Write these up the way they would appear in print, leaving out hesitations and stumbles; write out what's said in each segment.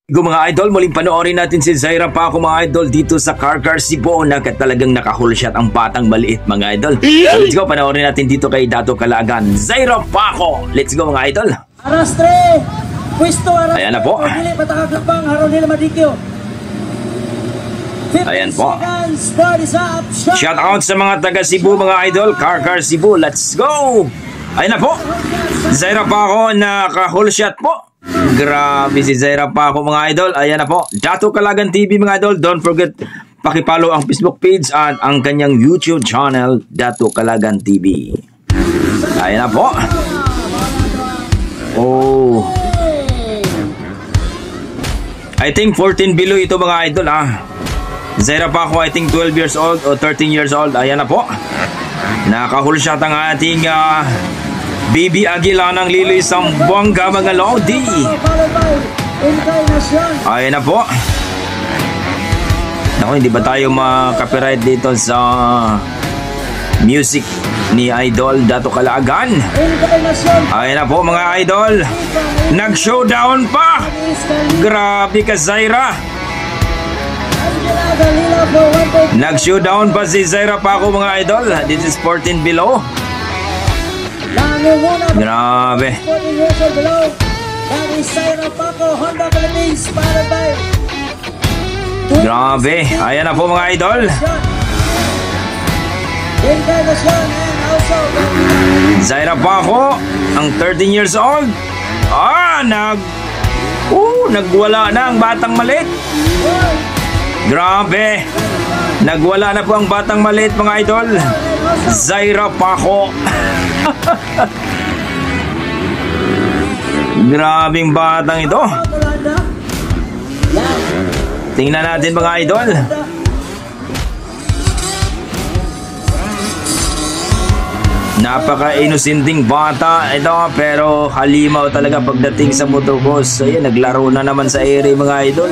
Mga idol, muling panoorin natin si Zaira Paco mga idol dito sa Car Cebu na talagang naka-hullshot ang batang maliit mga idol. So let's go, panoorin natin dito kay Dato Calagan, Zaira Paco. Let's go mga idol. Arastre, pwesto arastre. Ayan na po. Ayan po. Shout out sa mga taga Cebu mga idol, Car Cebu. Let's go. Ayan na po. Zaira Paco naka-hullshot po. Grabe si Zaira Paco mga idol. Ayan na po, Dato Calagan TV mga idol. Don't forget pakipollow ang Facebook page at ang kanyang YouTube channel, Dato Calagan TV. Ayan na po. Oh, I think 14 below ito mga idol Zaira Paco I think 12 years old o 13 years old. Ayan na po, naka-hullshot ang ating Bibi Aguila ng Liloy Sambuanga mga Lodi. Ayan na po. Naku, hindi ba tayo ma-copyright dito sa music ni Idol Dato Calagan? Ayan na po mga idol, nag-showdown pa. Grabe ka Zaira. Nag-showdown pa si Zaira Paco mga idol. This is 14 below. Grabe. Grabe. Ayan na po mga idol. Zaira Paco, ang 13 years old. Nagwala na ang batang maliit. Grabe. Nagwala na po ang batang maliit mga idol. Zaira Paco. Grabing batang ito. Tingnan natin mga idol. Napaka-inusinting bata ito, pero halimaw talaga pagdating sa motocross. Ayan, naglaro na naman sa ere mga idol.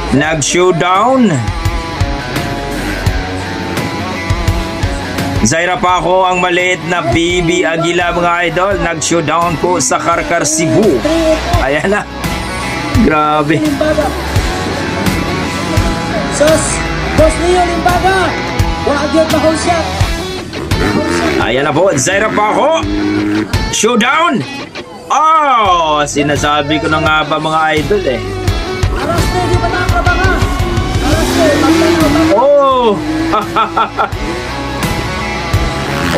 Nag-showdown. Zaira Paco ang maliit na Bibi Aguila mga idol. Nag-showdown po sa Car Cebu. Ayan na. Grabe. Ayan na po, Zaira Paco. Showdown. Sinasabi ko na nga ba mga idol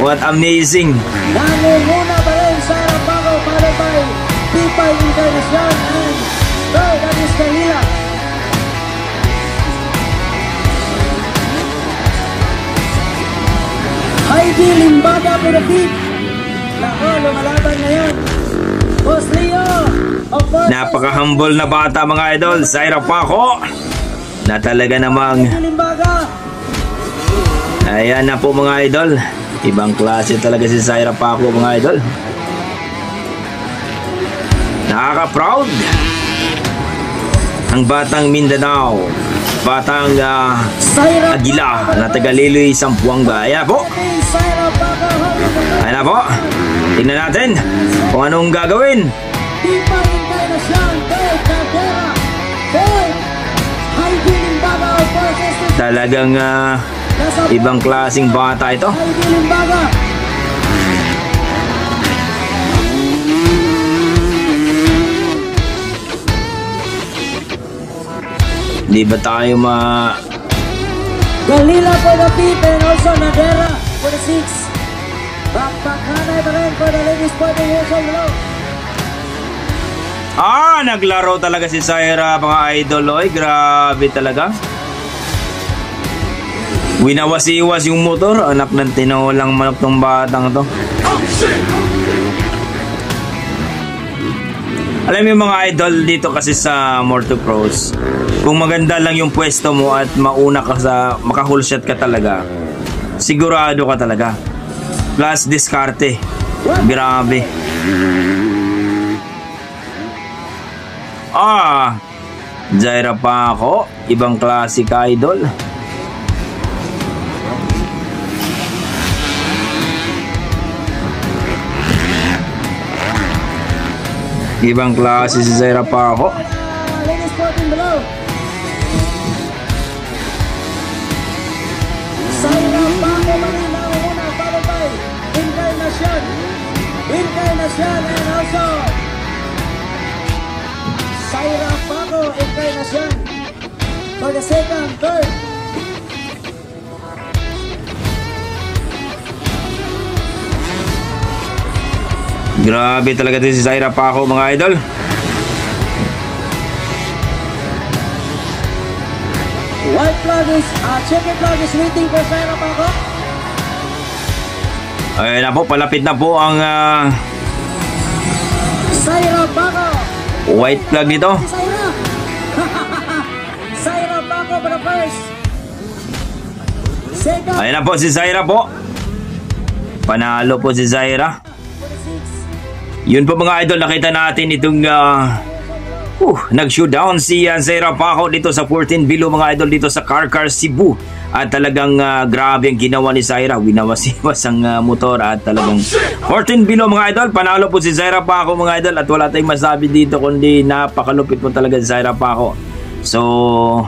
What amazing. Nangunguna pa rin Zaira Paco, followed by Pipay International and third, that is Dalila. Heidi Limbaga for the beat. Lumalaban ngayon. Boss Leo. Napaka-humble na bata mga idol, Zaira Paco, na talaga namang ayan na po mga idol. Ibang klase talaga si Zaira Paco mga idol. Nakaka-proud ang batang Mindanao, batang Aguila na taga Liloy Sambuanga. Ayan po. Ayan na po. Tingnan natin kung anong gagawin. Talagang ibang klaseng bata ito. Di ba tayo Galila for the beat and also Nadera for the 6. Bakbakanay pa rin for the ladies 14 years old below. Naglaro talaga si Zaira mga idol. Grabe talaga. Winawasiwas yung motor. Anak ng tinolang manok tong batang to. Alam mo mga idol, dito kasi sa motocross, kung maganda lang yung pwesto mo at mauna ka sa maka-hullshot ka talaga, sigurado ka talaga. Plus diskarte. Grabe. Zaira Paco, ibang klase ka idol. Ibang klase si Zaira Paco. Ladies 14 below. Zaira Paco Marin ang una, followed by Encarnacion. Encarnacion and also Zaira Paco, Encarnacion for the second, third. Grabe talaga din si Zaira Paco, mga idol. White flag is, checkered flag is waiting for Zaira Paco. Ayun na po, palapit na po ang Zaira Paco. white flag dito. Si Zaira. Zaira Paco for the first. Second. Ayun na po si Zaira po. Panalo po si Zaira. Yun po mga idol, nakita natin itong nag-showdown si Zaira Paco dito sa 14 below mga idol dito sa Car Cebu. At talagang grabe ang ginawa ni Zaira. Winawas-iwas ang motor at talagang 14 below mga idol. Panalo po si Zaira Paco mga idol at wala tayong masabi dito kundi napakalupit po talaga si Zaira Paco. So,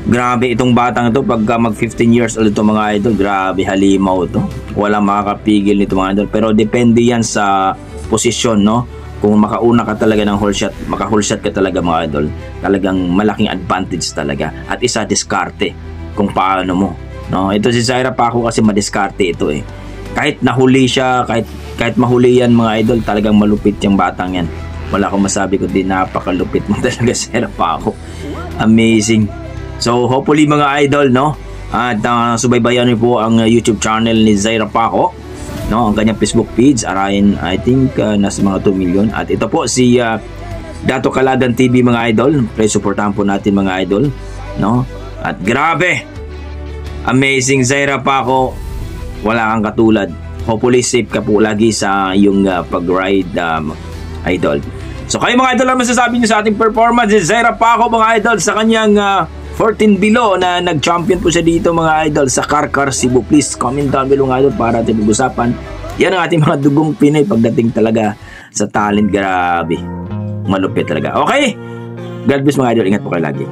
grabe itong batang ito pagka mag 15 years old ito mga idol. Grabe halimaw ito. Walang makakapigil nito mga idol. Pero depende yan sa posisyon, no? Kung makauna ka talaga ng whole shot, maka-whole shot ka talaga mga idol, talagang malaking advantage talaga. At isa, diskarte kung paano mo, no? Ito si Zaira Paco kasi madiskarte ito eh. Kahit nahuli siya, kahit mahuli yan mga idol, talagang malupit yung batang yan. Wala akong masabi kundi napakalupit mo talaga Zaira Paco. Amazing. So hopefully mga idol, no? At subaybayan niyo po ang YouTube channel ni Zaira Paco, no, ang kanyang Facebook page, arayin I think nasa mga 2 million. At ito po si Dato Kaladan TV mga idol. Please supportahan po natin mga idol, no? At grabe, amazing Zaira Paco, wala kang katulad. Hopefully safe ka po lagi sa iyong pag-ride idol. So kayo mga idol, ang masasabi niyo sa ating performance ni Zaira Paco mga idol sa kanyang 14 below na nag-champion po siya dito mga idol sa Car Cebu. Please comment down below mga idol para natin pag-usapan. Yan ang ating mga dugong Pinoy pagdating talaga sa talent. Grabe, malupit talaga. Okay, God bless mga idol, ingat po kayo lagi.